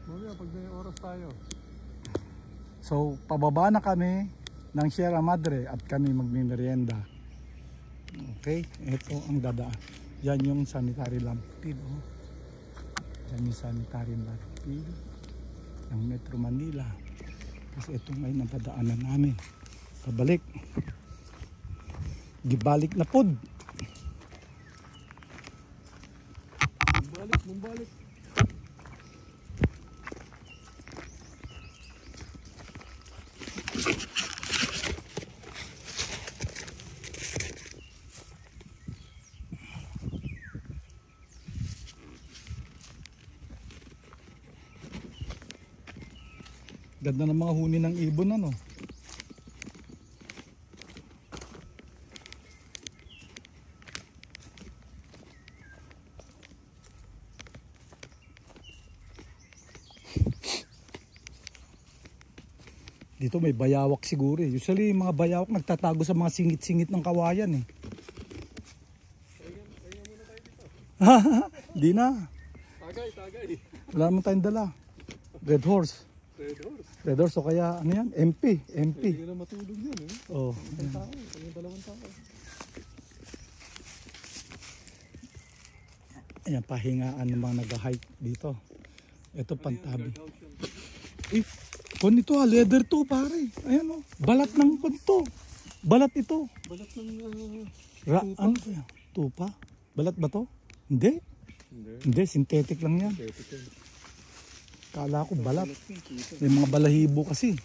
Mamaya pag may oras tayo. So, pababa na kami ng Sierra Madre at kami magmimerienda. Okay, ito ang dadaan. Yan yung sanitary landfill. Oh. Yan yung sanitary landfill ng Metro Manila. Kasi ito ngayon ang dadaanan namin. Pabalik. Gibalik na pod. Mumbalik. Ganda ng mga huni ng ibon, ano? Dito may bayawak siguro eh. Usually mga bayawak nagtatago sa mga singit-singit ng kawayan eh. Kaya muna tayo dito. Di na. Tagay. Wala naman tayong dala. Red horse. Red horse o kaya ano yan? MP. Hindi ka na matulog yan eh. Oh. Isang tao. Kanyang dalawang tao. Ayan, pahingaan ng mga nag-hike dito. Ito pantabi. Eh, kung ito leather to pare. Ayan o, balat ng kunto. Balat ito. Balat ng Tupa. tupa. Ano kaya? Tupa? Balat ba to? Hindi. Hindi, synthetic lang yan. Kala ko balat. May mga balahibo kasi.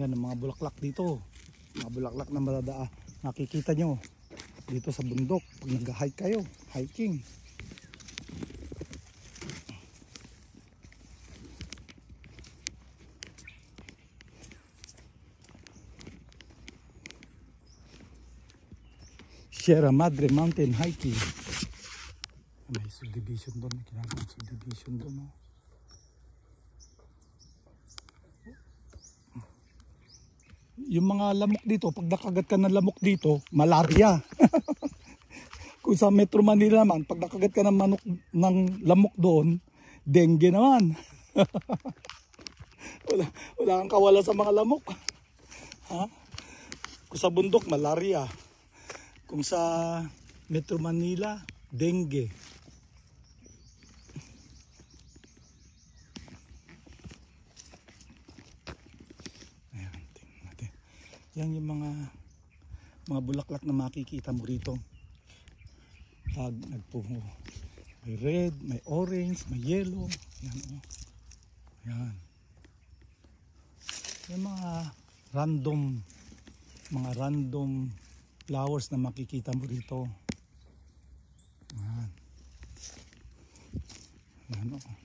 Ayan ang mga bulaklak dito. Mga bulaklak na madadaa. Nakikita nyo dito sa bundok pag nag-hike kayo. Hiking. Sierra Madre Mountain Hiking. May subdivision doon. May kinakang subdivision doon. Oh. Yung mga lamok dito, pag nakagat ka ng lamok dito, malaria. Kung sa Metro Manila naman, pag nakagat ka ng lamok doon, dengue naman. wala kang kawala sa mga lamok. Ha? Kung sa bundok, malaria. Kung sa Metro Manila, dengue. Yan yung mga bulaklak na makikita mo rito. Pag nagpuho. May red, may orange, may yellow. Yan o. Oh. Yan. Yung mga random flowers na makikita mo rito. Yan. Yan o. Oh.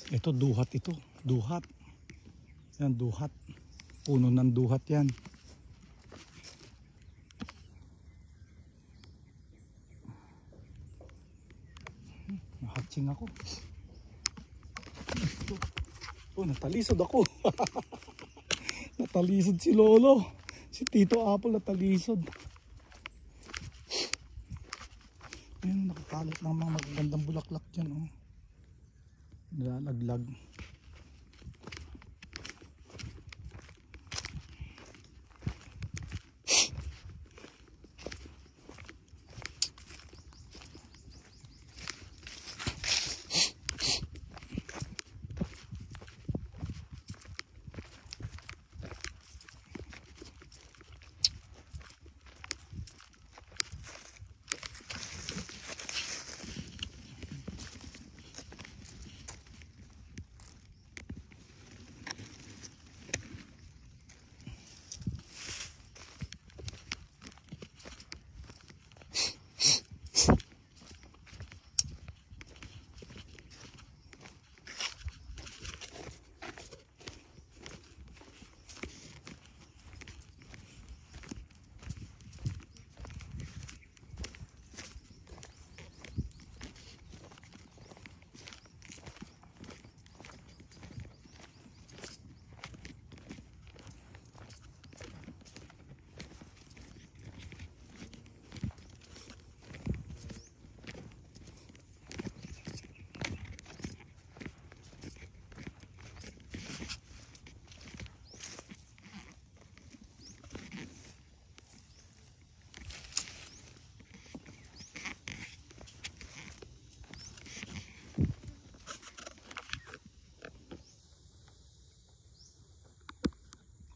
Ito duhat ito. Duhat. Yan duhat. Puno ng duhat yan. Nahatsing ako. Oh, natalisod ako. Natalisod si Lolo. Si Tito Apple natalisod. Ayun, nakakalot ng mga magagandang bulaklak dyan. Oh. Nilalaglag.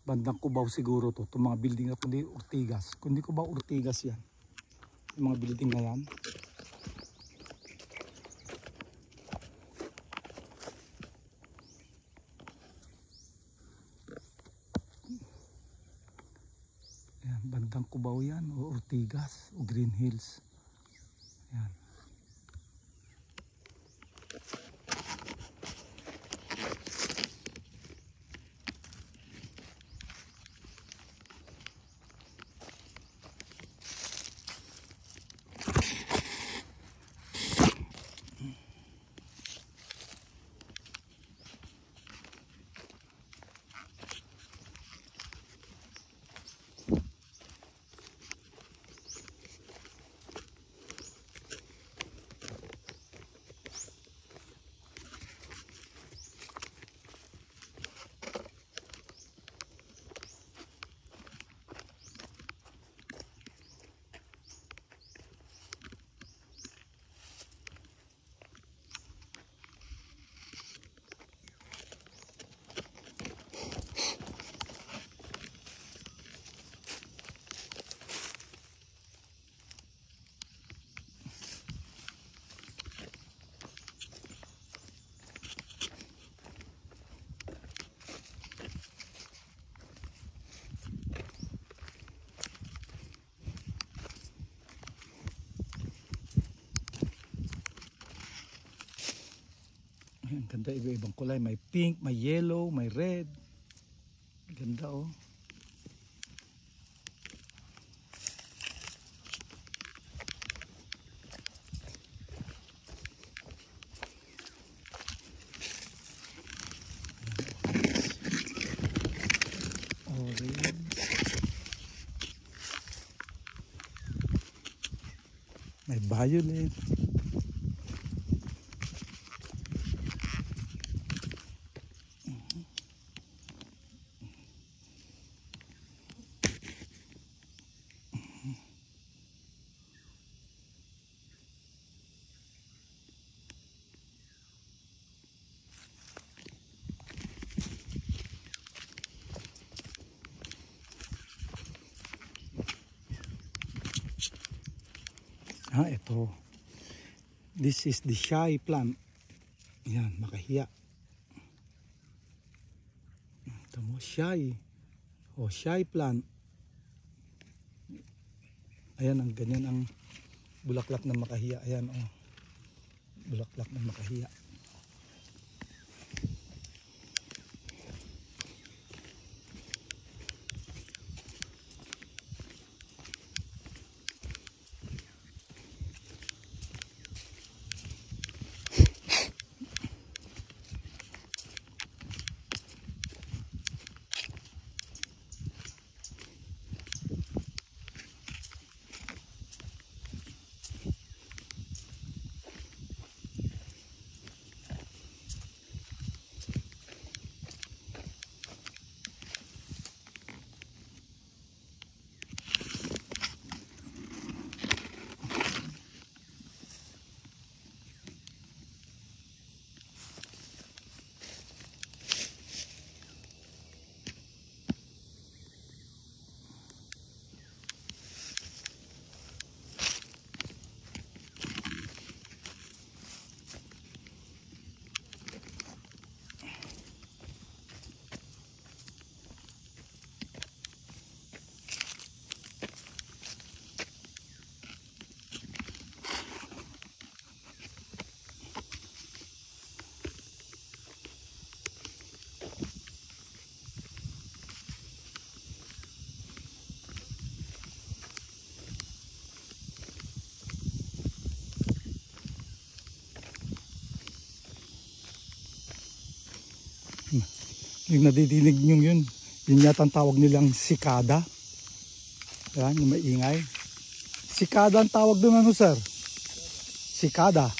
Bandang Cubao siguro to. Itong mga building na kundi Ortigas. Kundi Cubao, Ortigas yan. Yung mga building na yan. Ayan, bandang Cubao yan. O Ortigas. O Green Hills. Ayan. Ang ganda, iba-ibang kulay. May pink, may yellow, may red. Ganda oh. Orange. May violet. Ito. This is the shy plant. Yan, makahiya. Ito mo, shy. O, shy plant. Ayan, ang ganyan ang bulaklak ng makahiya. Ayan, o. Bulaklak ng makahiya. Yung nadidinig nyo yun yata ang tawag nilang sikada. Yan, yung maingay. Sikada ang tawag doon, ano sir? Sikada.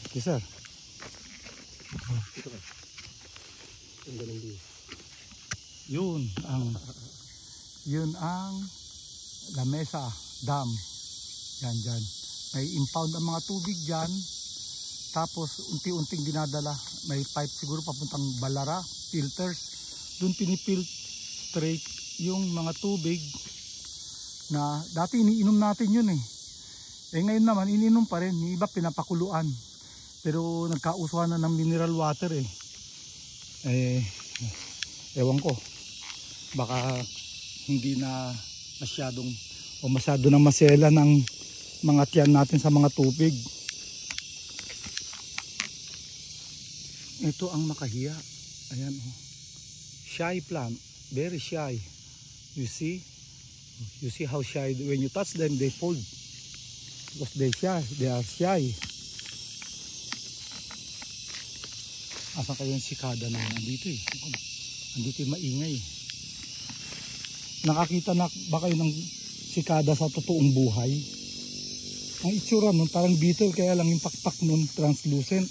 Okay sir. Ito ka. Ang galing din. Yun ang Lamesa Dam. Yan dyan. May impound ang mga tubig dyan. Tapos unti-unting dinadala. May pipe siguro papuntang Balara, filters. Doon pinifiltrate yung mga tubig na dati iniinom natin yun eh. Ngayon naman iniinom pa rin. Yung iba pinapakuluan. Pero nagkausuhan na ng mineral water eh. Ewan ko. Baka hindi na masyado na masela ng mga tiyan natin sa mga tubig. Ito ang makahiya. Ayan oh. Shy plant. Very shy. You see? You see how shy. When you touch them, they fold. Because they shy. They are shy. Asa kayo yung sikada na andito eh. Andito yung maingay. Nakakita na ba kayo ng sikada sa totoong buhay? Ang itsura nun parang beetle, kaya lang yung pakpak nun translucent.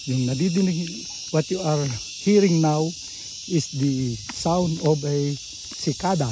Yung nadidinig, what you are hearing now is the sound of a cicada.